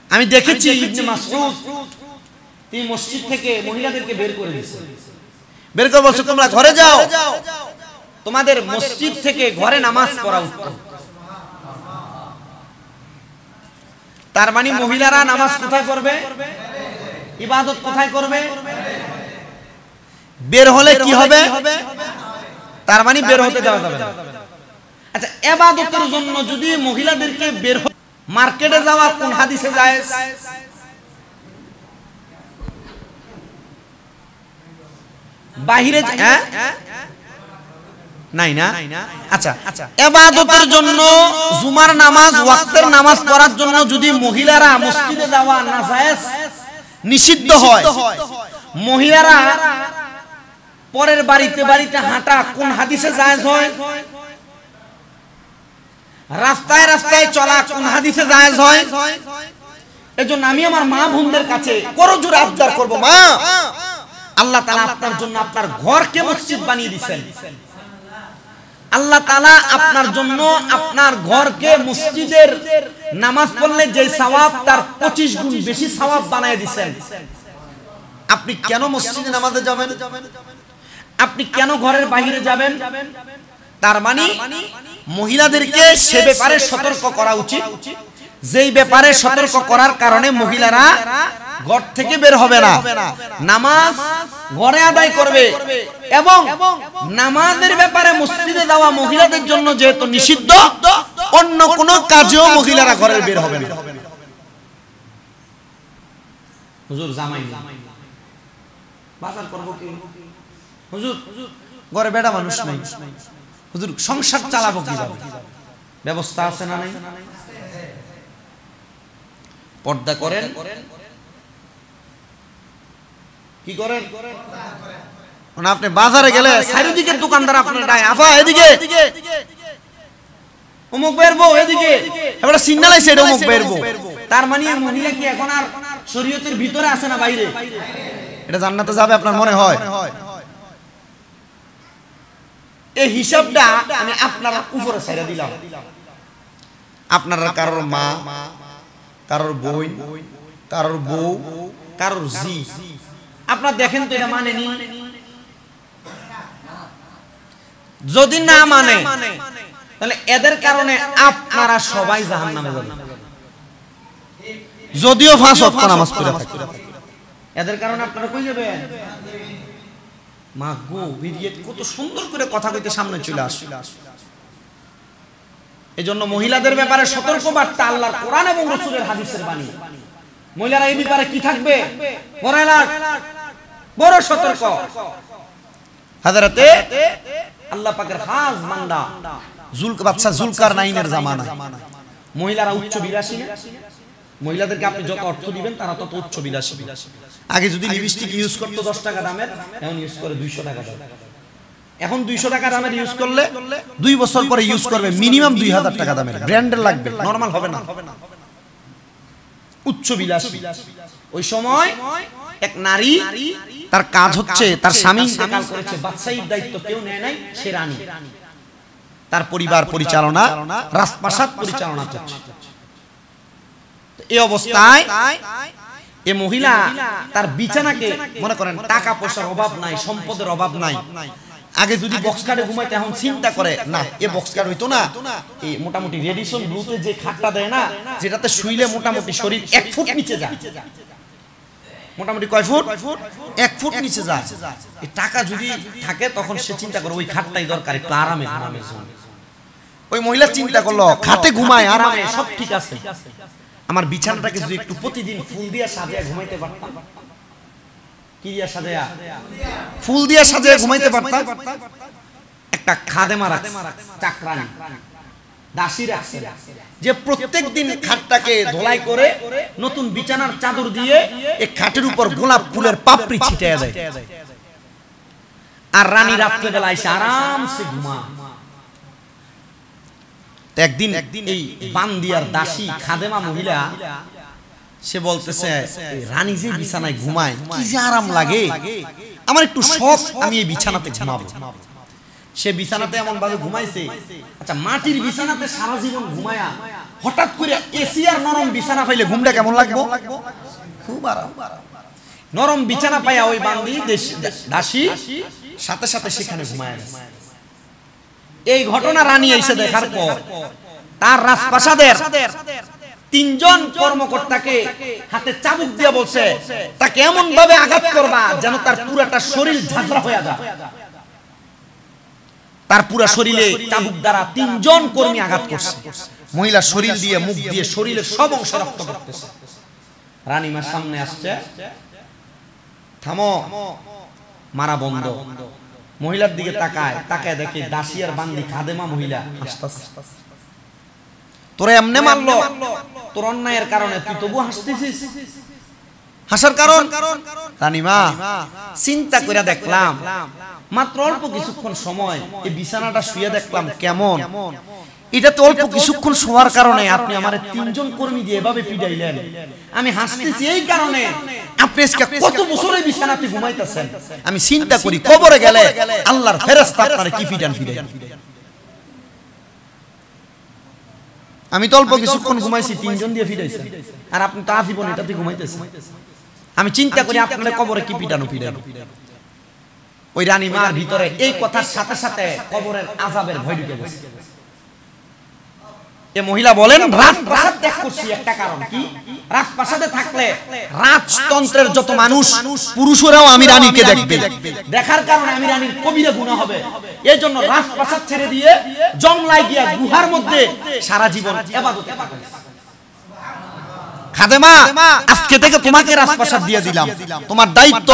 আমি দেখেছি ইবনে মাসউদ তিনি মসজিদ থেকে মহিলাদেরকে বের করে দিয়েছেন বের করে বলছে তোমরা ঘরে যাও তোমাদের মসজিদ থেকে ঘরে নামাজ পড়া উত্তম তার মানে মহিলারা নামাজ কোথায় করবে ইবাদত কোথায় করবে বের হলে কি হবে তার মানে বের হতে দেওয়া যাবে না আচ্ছা ইবাদতের জন্য যদি মহিলাদেরকে বের মার্কেটে যাওয়া কোন হাদিসে জায়েজ বাহিরে নাই না আচ্ছা ইবাদতের জন্য জুমার নামাজ ওয়াক্তের নামাজ পড়ার জন্য যদি মহিলারা মসজিদে যাওয়া নাজায়েজ নিষিদ্ধ হয় মহিলারা পরের বাড়িতে বাড়িতে হাঁটা কোন হাদিসে জায়েজ হয় রাস্তায় রাস্তায় চলা কোন হাদিসে জায়েজ হয় এজন্য আমি আমার মা বোনদের কাছে করজোড়ে আবদার করব মা আল্লাহ তাআলা আপনার জন্য আপনার ঘরকে মসজিদ বানিয়ে দিয়েছেন আল্লাহ তাআলা আপনার জন্য আপনার ঘরকে মসজিদের নামাজ পড়লে যে সওয়াব তার 25 গুণ বেশি সওয়াব বানিয়ে দিয়েছেন আপনি কেন মসজিদে নামাজে যাবেন আপনি কেন ঘরের বাইরে যাবেন তার মানে মহিলাদেরকে সে ব্যাপারে সতর্ক করা উচিত যেই ব্যাপারে সতর্ক করার কারণে মহিলারা ঘর থেকে বের হবে না নামাজ ঘরে আদায় করবে এবং নামাজের ব্যাপারে মসজিদে যাওয়া মহিলাদের জন্য যেহেতু নিষিদ্ধ অন্য কোনো কাজেও মহিলারা ঘরে বের হবে না হুজুর জামাই বাজার করব কি হুজুর ঘরে বেটা মানুষ নাই হুজুর সংসার চালাবো কিভাবে ব্যবস্থা আছে না নাই পর্দা করেন কি করেন না আপনি বাজারে গেলে চারিদিকে দোকানদার আপনার ডায় আফা এদিকে অমুক বেরবো এদিকে এবারে সিগন্যাল আইছে অমুক বেরবো তার মানে মহিলা কি এখন আর শরীয়তের ভিতরে আছে না বাইরে এটা জান্নাতে যাবে আপনার মনে হয় এই হিসাবটা আমি আপনার উপরে ছেড়ে দিলাম আপনারা কারোর মা কারোর বোন কারোর বউ কারোর জি আপনারা দেখেন তো এটা মানে নি যদি না মানে তাহলে এদের কারণে আপনারা সবাই জাহান্নামে যাবেন যদিও 5 ওয়াক্ত নামাজ পড়ে থাকে এদের কারণে আপনারা কই যাবেন মা গো বেরিয়ে কত সুন্দর করে কথা কইতে সামনে চলে আসে। এজন্য মহিলাদের ব্যাপারে সতর্ক বার্তা আল্লাহর কোরআন এবং রাসূলের হাদিসের বাণী। মহিলারা এই ব্যাপারে কি থাকবে? বড় সতর্ক। হযরতে আল্লাহ পাকের খাস বান্দা বাদশা জুলকারনাইনের জামানায় মহিলারা উচ্চ বিলাসী না? মহিলাদেরকে আপনি যত অর্থ দিবেন তারা তত উচ্চ বিলাসী। আগে যদি লিপস্টিক ইউজ করতো 10 টাকা দামের, এখন ইউজ করে 200 টাকা দামের। এখন 200 টাকা দামের ইউজ করলে 2 বছর পরে ইউজ করবে মিনিমাম 2000 টাকা দামের, ব্র্যান্ডের লাগবে, নরমাল হবে না। উচ্চ বিলাসী। ওই সময় এক নারী, তার কাজ হচ্ছে তার স্বামী ইন্তেকাল করেছে, বাদশাহীর দায়িত্ব কেউ নেয় নাই, সে রানী, তার পরিবার পরিচালনা, রাজপ্রাসাদ পরিচালনা করছে। এই অবস্থায় এই মহিলা তার বিছানাকে, মনে করেন টাকা পয়সার অভাব নাই, সম্পদের অভাব নাই, আগে যদি বক্স কাটে ঘুমাইতে, এখন চিন্তা করে না এ বক্স কাট হইতো না, এই মোটামুটি রেডিসন ব্লুতে যে খাটটা দেয় না, যেটাতে শুইলে মোটামুটি শরীর 1 ফুট নিচে যায়, মোটামুটি কয় ফুট? 1 ফুট নিচে যায়। এই টাকা যদি থাকে তখন সে চিন্তা করে ওই খাটটাই দরকার, একটু আরামে আরামে। ওই মহিলা চিন্তা করলো খাটে ঘুমায় আরামে, সব ঠিক আছে, আমার বিছানাটাকে যদি একটু প্রতিদিন ফুল দিয়ে সাজিয়ে ঘুমাইতে পারতাম। কি দিয়া সাজিয়া? ফুল দিয়ে সাজিয়ে ঘুমাইতে পারতাম। একটা খাদেমা রাখছে, চাকরানি, দাসী রাখছে, যে প্রত্যেকদিন খাটটাকে ধোলাই করে নতুন বিছানার চাদর দিয়ে এই খাটের উপর গোলাপ ফুলের পাপড়ি ছিটিয়ে দেয়। আর রানী রাত্রে বেলা এসে আরামসে ঘুমায়। একদিন এই বান্দিয়ার দাসী খাদেমা মহিলা সে বলতেছে, রানী যে বিছানায় ঘুমায় কি যে আরাম লাগে, আমার একটু শখ, আমি এই বিছানাতে ঘুমাবো। সে বিছানাতে এমন ভাবে ঘুমাইছে, আচ্ছা মাটির বিছানাতে সারা জীবন ঘুমায়া হঠাৎ করে এসি আর নরম বিছানা পাইলে ঘুমটা কেমন লাগবে? খুব আরাম। নরম বিছানা পাইয়া ওই বান্দি দাসী সাথে সাথে সেখানে ঘুমায়। এই ঘটনা রানী এসে দেখার পর তার রাজপ্রাসাদের 3 জন কর্মকর্তাকে হাতে চাবুক দিয়ে বলছে, তাকে এমন ভাবে আঘাত করবা যেন তার পুরাটা শরীর ঝাঁঝরা হয়ে যায়। তার পুরা শরীরে চাবুক দ্বারা 3 জন কর্মী আঘাত করছে। মহিলা শরীর দিয়ে, মুখ দিয়ে, শরীরের সব অংশ রক্ত পড়তেছে। রানীমার সামনে আসছে, থামো, মারা বন্ধ। মহিলার দিকে তাকায়, তাকায় দেখে দাসী আর বান্দি খাদেমা মহিলা হাসতেছে। তোরে এমনে মারলো, তোর অন্যায়ের কারণে তুই তবু হাসতেছিস, হাসার কারণ? রানীমা চিন্তা করে দেখলাম, মাত্র অল্প কিছুক্ষণ সময় এই বিছানাটা শুয়ে দেখলাম কেমন, এটা তো অল্প কিছুক্ষণ শোয়ার কারণে আপনি আমার 3 জন কর্মী দিয়ে এভাবে পিটাইলেন। আমি হাসতেছি এই কারণে আপনি আজকে কত বছর এই বিছানাতে ঘুমাইতেছেন। আমি চিন্তা করি কবরে গেলে আল্লাহর ফেরেশতা আপনারে কি পিটান পিটাই। আমি তো অল্প কিছুক্ষণ ঘুমাইছি, 3 জন দিয়ে পিটাইছেন, আর আপনি তো আজীবন এটাতে ঘুমাইতেছেন। আমি চিন্তা করি আপনার কবরে কি পিটানো পিটানো। ওই রানীমার ভিতরে এই কথার সাথে সাথে কবরের আযাবের ভয় ঢুকে গেছে। এই মহিলা বলেন, রাজপ্রাসাদ ত্যাগ করছি একটা কারণ কি, রাজপ্রাসাদে থাকলে রাজতন্ত্রের যত মানুষ পুরুষরাও আমি রানীকে দেখবে, দেখার কারণে আমি রানীর কবিরা গুনাহ হবে। এই জন্য রাজপ্রাসাদ ছেড়ে দিয়ে জংলায় গিয়া গুহার মধ্যে সারা জীবন ইবাদতে কাটাইছি। খাদেমা আজকে থেকে তোমাকে রাজপ্রাসাদ দিয়ে দিলাম, তোমার দায়িত্ব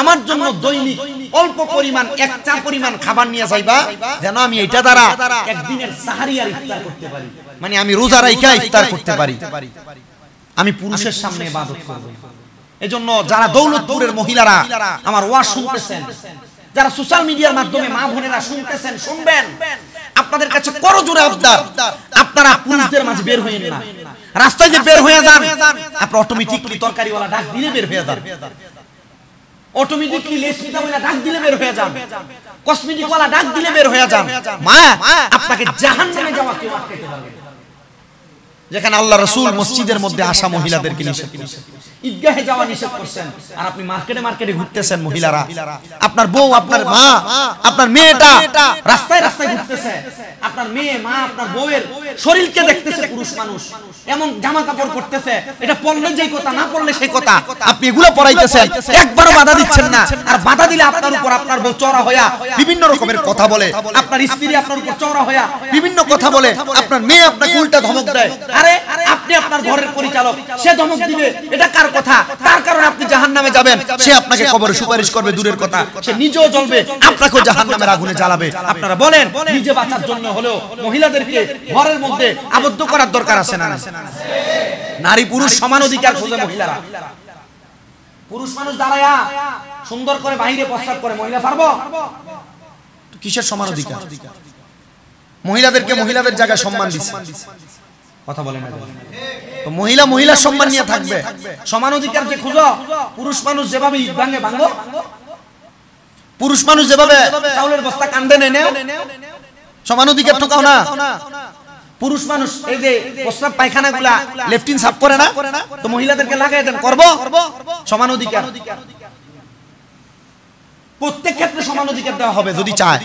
আমার জন্য দৈনিক অল্প পরিমাণ 1 চা পরিমাণ খাবার নিয়ে যাইবা, যেন আমি এটা দ্বারা একদিনের সাহারি আর ইফতার করতে পারি, মানে আমি রোজা রাইখা ইফতার করতে পারি, আমি পুরুষের সামনে ইবাদত করব। এজন্য যারা দৌলতপুরের মহিলারা আমার ওয়াজ শুনতেছেন, যারা সোশ্যাল মিডিয়ার মাধ্যমে মা বোনেরা শুনতেছেন, শুনবেন, আপনাদের কাছে করজোড়ে আবদার, আপনারা পুরুষদের মাঝে বের হইেন না। রাস্তায় যে বের হয়ে যান, আপনি অটোমেটিকলি তরকারিওয়ালা ডাক দিলে বের হয়ে যান, অটোমেটিকলি লেসপিটাওয়ালা ডাক দিলে বের হয়ে যান, কসমেটিকওয়ালা ডাক দিলে বের হয়ে যান। মা, আপনাকে জাহান্নামে যাওয়া কেউ আটকাতে পারবে না। যেখানে আল্লাহ রাসূল মসজিদের মধ্যে আসা মহিলাদেরকে নিষেধ করেছেন, ঈদগাহে যাওয়া নিষেধ করেছেন, আর আপনি মার্কেটে মার্কেটে ঘুরতেছেন মহিলারা, আপনার বউ, আপনার মা, আপনার মেয়েটা রাস্তায় রাস্তায় ঘুরতেছে, আপনার মেয়ে, মা, আপনার বউয়ের শরীরকে দেখতেছে পুরুষ মানুষ, এমন জামা কাপড় পরতেছে, এটা পরলে যেই কথা, না পরলে সেই কথা, আপনি এগুলো পরাইতেছেন, একবারও বাধা দিচ্ছেন না। আর বাধা দিলে আপনার উপর আপনার বউ চড়া হইয়া বিভিন্ন রকমের কথা বলে, আপনার স্ত্রী আপনার উপর চড়া হইয়া বিভিন্ন কথা বলে, আপনার মেয়ে আপনাকে উল্টা ধমক দেয়, আরে আপনি আপনার ঘরের পরিচালক, সে ধমক দিবে, এটা কার কথা? তার কারণে আপনি জাহান্নামে যাবেন। সে আপনাকে কবরে সুপারিশ করবে দূরের কথা, সে নিজেও জ্বলবে, আপনাকেও জাহান্নামের আগুনে জ্বালাবে। আপনারা বলেন নিজে বাঁচার জন্য হলেও মহিলাদেরকে ঘরের মধ্যে আবদ্ধ করার দরকার আছে না? নারী পুরুষ সমান অধিকার খোঁজে মহিলারা। পুরুষ মানুষ দাঁড়ায়া সুন্দর করে বাইরে প্রস্তাব করে, মহিলা পারবো? কিসের সমান অধিকার? মহিলাদেরকে মহিলাদের জায়গায় সম্মান দিচ্ছে, কথা বলে না তো মহিলা মহিলার সম্মান নিয়ে থাকবে। সমান অধিকার যে খুঁজো, পুরুষ মানুষ যেভাবে ইট ভাঙে ভাঙো, পুরুষ মানুষ যেভাবে চাউলের বস্তা কান্দে নেও, সমান অধিকার ঠকাও না। পুরুষ মানুষ এই যে প্রস্রাব পায়খানা গুলা লেফটিন সাফ করে না, তো মহিলাদেরকে লাগাই দেন, করবো? সমান অধিকার, প্রত্যেক ক্ষেত্রে সমান অধিকার দেওয়া হবে যদি চায়।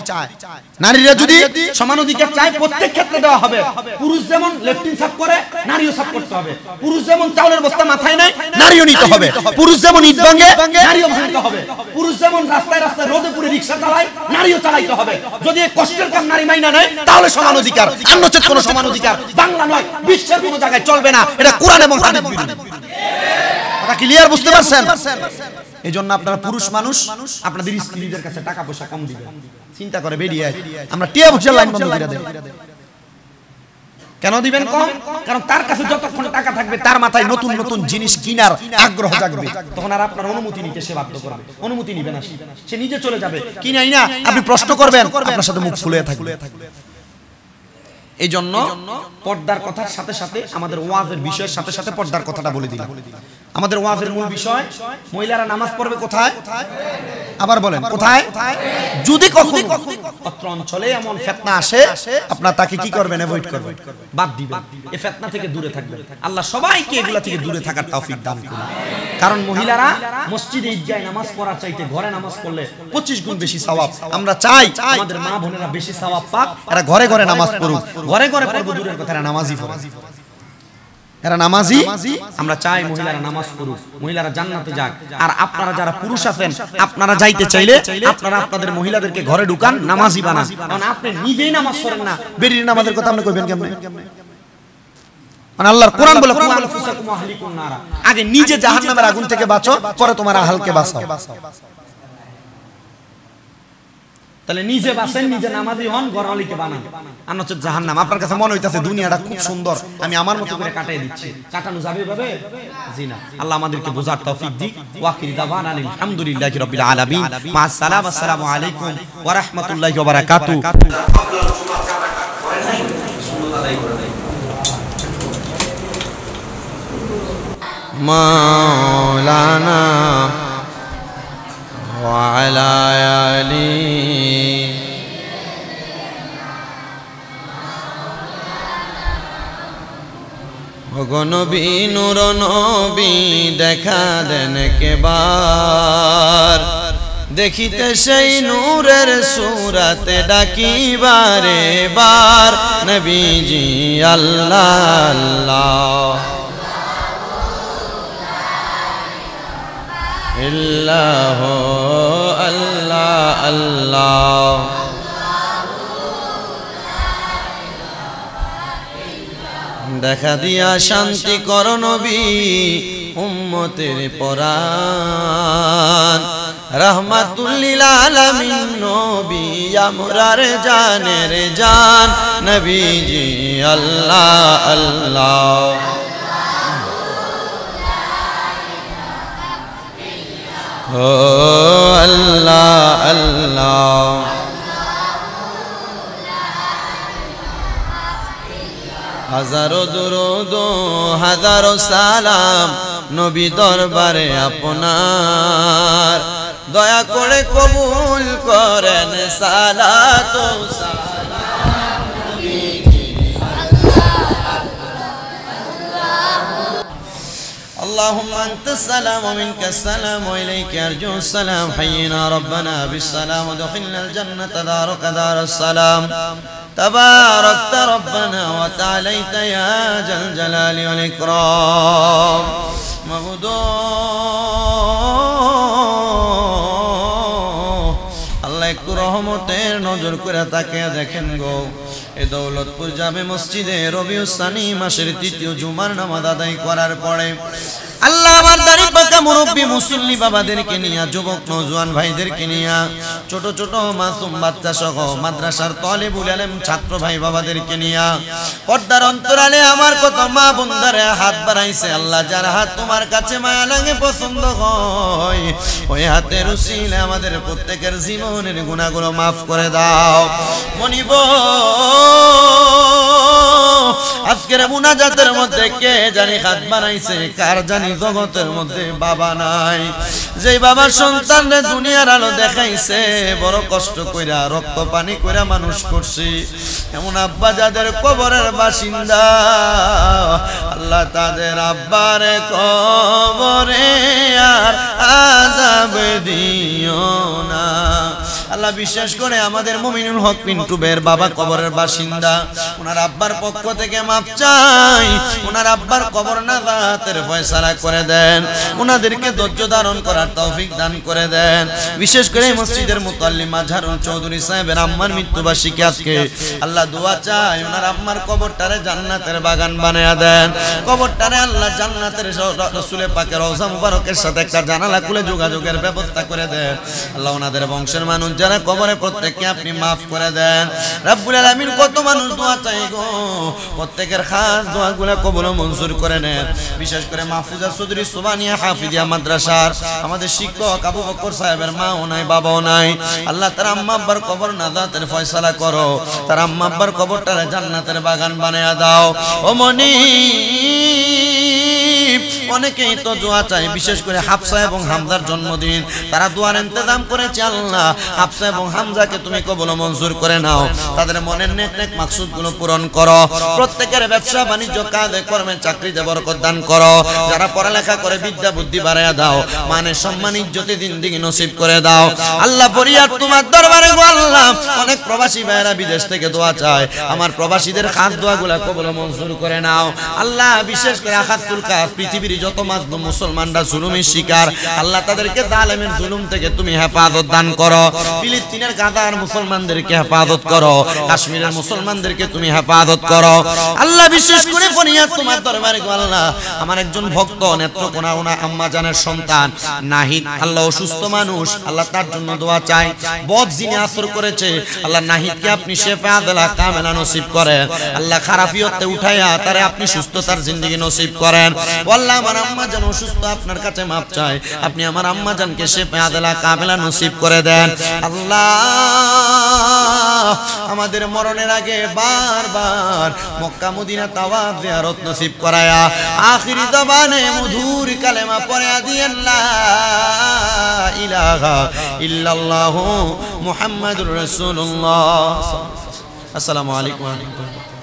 নারীরা যদি সমান অধিকার চায়, প্রত্যেক ক্ষেত্রে দেওয়া হবে। পুরুষ যেমন লেফটিন সাফ করে, নারীও সাফ করতে হবে। পুরুষ যেমন চাউলের বস্তা মাথায় নেয়, নারীও নিতে হবে। পুরুষ যেমন ইট ভাঙে, নারীও ভাঙতে হবে। পুরুষ যেমন রাস্তায় রাস্তায় রোদে পুরে রিক্সা চালায়, নারীও চালাইতে হবে। যদি এই কষ্টের কাম নারী মাইনা নেয়, তাহলে সমান অধিকার। অন্যচেত কোনো সমান অধিকার বাংলা নয়, বিশ্বের কোনো জায়গায় চলবে না। এটা কোরআন এবং হাদিস বিরোধী। কথা ক্লিয়ার বুঝতে পারছেন? এই জন্য আপনারা পুরুষ মানুষ আপনাদের স্ত্রীদের কাছে টাকা পয়সা কম দিবেন, চিন্তা করে বেরিয়ে আমরা টিয়া পয়সা লাইন বন্ধ করে দেব। কেন দিবেন কম? কারণ তার কাছে যতক্ষণ টাকা থাকবে তার মাথায় নতুন নতুন জিনিস কেনার আগ্রহ জাগবে, তখন আর আপনার অনুমতি নিতে সে বাধ্য করবে। অনুমতি নিবে না, সে নিজে চলে যাবে। কি নাই না আপনি প্রশ্ন করবেন, আপনার সাথে মুখ ফুলে থাকবে। এই জন্য পর্দার কথার সাথে সাথে আমাদের ওয়াজের বিষয়ের সাথে সাথে পর্দার কথাটা বলে দিলাম। আমাদের ওয়াজের মূল বিষয়, মহিলারা নামাজ পড়বে কোথায়? আবার বলেন কোথায়? যদি কখনো অত্র অঞ্চলে এমন ফিতনা আসে, আপনারা তাকে কি করবেন? অ্যাভয়েড করবেন, বাদ দিবেন। এই ফিতনা থেকে দূরে থাকবেন। আল্লাহ সবাইকে এগুলা থেকে দূরে থাকার তৌফিক দান করুন। কারণ মহিলারা মসজিদে ঈদগাহে নামাজ পড়ার চাইতে ঘরে নামাজ পড়লে 25 গুণ বেশি সওয়াব। আমরা চাই আমাদের মা বোনেরা বেশি সওয়াব পাক, এরা ঘরে ঘরে নামাজ পড়ুক। ঘরে ঘরে পড়বো দূরের কথা, এরা নামাজি পড়ে, এরা নামাজি। আমরা চাই মহিলারা নামাজ পড়ুক, মহিলারা জান্নাতে যাক। আর আপনারা যারা পুরুষ আছেন, আপনারা যাইতে চাইলে আপনারা আপনাদের মহিলাদেরকে ঘরে ঢুকান, নামাজি বানান। কারণ আপনি নিজেই নামাজ পড়েন না, বেরিয়ে নামাজের কথা আপনি কইবেন কেমনে? মানে আল্লাহর কোরআন বলে আগে নিজে জাহান্নামের আগুন থেকে বাঁচো, পরে তোমার আহলকে বাঁচাও। তাহলে নিজে বাঁচেন, নিজে নামাজি হন, ঘরওয়ালিকে বানান, আর নচেত জাহান্নাম। আপনার কাছে মনে হইতাছে দুনিয়াটা খুব সুন্দর, আমি আমার মতো করে কাটাই দিচ্ছি, কাটানো যাবে ভাবে? জি না। আল্লাহ আমাদেরকে বোঝার তৌফিক দিক। ওয়াকিল দাওয়ানা আলহামদুলিল্লাহি রাব্বিল আলামিন। মা আসসালাম, আসসালামু আলাইকুম ওয়া রাহমাতুল্লাহি ওয়া বারাকাতুহু। মাওলানা ওয়া আলা আলি ওগো নবী নূর নবী দেখা দেন কেবার, দেখিতে সেই নূরের সূরাতে ডাকিবারে বার। নবীজি আল্লাহ আল্লাহ ইল্লাহ আল্লাহ আল্লাহ। দেখা দিয়া শান্তি কর নবী উম্মতের পরাণ, রাহমাতুল লিল আলামিন নবী আমরার জানের জান। নবীজি আল্লাহ আল্লাহ ও আল্লাহ আল্লাহ। হাজারো দুরূদ হাজারো সালাম নবী দরবারে আপনার, দয়া করে কবুল করেন সালাত ও সালাম নবীজি اللهم أنت السلام ومنك السلام وإليك أرجو السلام. حينا ربنا بالسلام ودخلنا الجنة دارك دار السلام. تباركت ربنا وتعاليت يا ذا الجلال والإكرام. مغدور রহমতের নজর করে তাকিয়ে দেখেন গো, এই দৌলতপুর জামে মসজিদে রবিউল সানি মাসের ৩য় জুমার নামাজ আদায় করার পরে আল্লাহ আমার দাড়ি পাকা মুরব্বী মুসল্লি বাবাদেরকে নিয়ে, যুবক নওজোয়ান ভাইদেরকে নিয়ে, ছোট ছোট মাসুম বাচ্চা সহ মাদ্রাসার তালিবুল ইলম ছাত্র ভাই বাবাদেরকে নিয়ে পর্দার অন্তরালে আমার কত মা বোনদারে হাত বাড়াইছে। আল্লাহ যার হাত তোমার কাছে মায়া লাগে, পছন্দ হয়, ওই হাতের উসিলে আমাদের প্রত্যেকের জীবনের গুনাহগুলো মাফ করে দাও। মনিব আজকের মুনাজাতের মধ্যে কে জানি হাত বানাইছে, কার জানি জগতের মধ্যে বাবা নাই, যে বাবার সন্তানরে দুনিয়ার আলো দেখাইছে, বড় কষ্ট কইরা রক্ত পানি কইরা মানুষ করছি, এমন আব্বা যাদের কবরের বাসিন্দা, আল্লাহ তাদের আব্বার কবরে আর আযাব দিও না। আল্লাহ বিশেষ করে আমাদের মুমিনুল হক পিন্টু বের বাবা কবরের বাসিন্দা, ওনার আব্বার পক্ষ থেকে মাপ চাই, ওনার আব্বার কবর নাজাতের ফয়সালা করে দেন, ওনাদেরকে ধৈর্য ধারণ করার তৌফিক দান করে দেন। বিশেষ করে মসজিদের মুতাল্লিম মাজহারুল চৌধুরী সাহেবের আম্মার মৃত্যুবার্ষিকী আজকে, আল্লাহ দোয়া চাই ওনার আম্মার কবরটারে জান্নাতের বাগান বানায়া দেন, কবরটারে আল্লাহ জান্নাতের রাসূল পাকের রওজা মুবারকের সাথে একটা জানালা খুলে যোগাযোগের ব্যবস্থা করে দেন। আল্লাহ ওনাদের বংশের মানুষ যারা কবরে প্রত্যেককে আপনি মাফ করে দেন। রব্বুল আলামিন কত মানুষ দোয়া চাই গো, প্রত্যেকের খাস দোয়াগুলো কবুল ও মঞ্জুর করে নেন। বিশেষ করে মাহফুজা চৌধুরী সুবানিয়া হাফিজিয়া মাদ্রাসার আমাদের শিক্ষক আবু বকর সাহেবের মাও নাই বাবাও নাই, আল্লাহ তার আম্মা আব্বার কবর নাজাতের ফয়সালা করো, তার আম্মা আব্বার কবরটারে জান্নাতের বাগান বানায়া দাও। ও মনি অনেকেই তো দোয়া চাই, বিশেষ করে হাফসা এবং হামজার জন্মদিন, তারা দোয়ার ইন্তজাম করেছে। আল্লাহ হাফসা এবং হামজাকে তুমি কবুল ও মঞ্জুর করে নাও, তাদের মনের নেক নেক মাকসুদগুলো পূরণ করো, প্রত্যেকের ব্যবসা বাণিজ্য কাজে কর্মে চাকরিতে বরকত দান করো, যারা পড়ালেখা করে বিদ্যা বুদ্ধি বাড়ায়া দাও, মানের সম্মান ইজ্জতে জিন্দেগি নসিব করে দাও। আল্লাহ ফরিয়াদ তোমার দরবারে গো আল্লাহ, অনেক প্রবাসী ভাইরা বিদেশ থেকে দোয়া চায়, আমার প্রবাসীদের খাস দোয়াগুলো কবুল ও মঞ্জুর করে নাও। আল্লাহ বিশেষ করে আখাতুল কাজ পৃথিবীর যত মাজলুম মুসলমানরা জুলুমের শিকার, আল্লাহ তাদেরকে জালেমের জুলুম থেকে তুমি হেফাজত দান করো, ফিলিস্তিনের গাজার মুসলমানদেরকে হেফাজত করো, কাশ্মীরের মুসলমানদেরকে তুমি হেফাজত করো। আল্লাহ বিশেষ করে ফরিয়াদ তোমার দরবারে গো আল্লাহ, আমার একজন ভক্ত নেত্রকোনা ওনা আম্মা জানের সন্তান নাহিদ, আল্লাহ অসুস্থ মানুষ, আল্লাহ তার জন্য দোয়া চাই। বদ যিনি আসর করেছে, আল্লাহ নাহিদকে আপনি শেফা আদলা কামেলা নসিব করেন, আল্লাহ খারাপিয়তে উঠাইয়া তারে আপনি সুস্থতার জিন্দেগি নসিব করেন। আল্লাহ আমার আম্মা জান অসুস্থ, আপনার কাছে মাপ চাই, আপনি আমার আম্মা জানকে শেফা আদলা কামেলা নসিব করে দেন। আল্লাহ আমাদের মরণের আগে বারবার মক্কা মদিনা তাওয়াফ জিয়ারত নসিব করায়া আখিরি জবানে মধুর কালেমা পড়া দিয়েন লা ইলাহা ইল্লাল্লাহু মুহাম্মাদুর রাসূলুল্লাহ। আসসালামু আলাইকুম ওয়া রাহমাতুল্লাহ।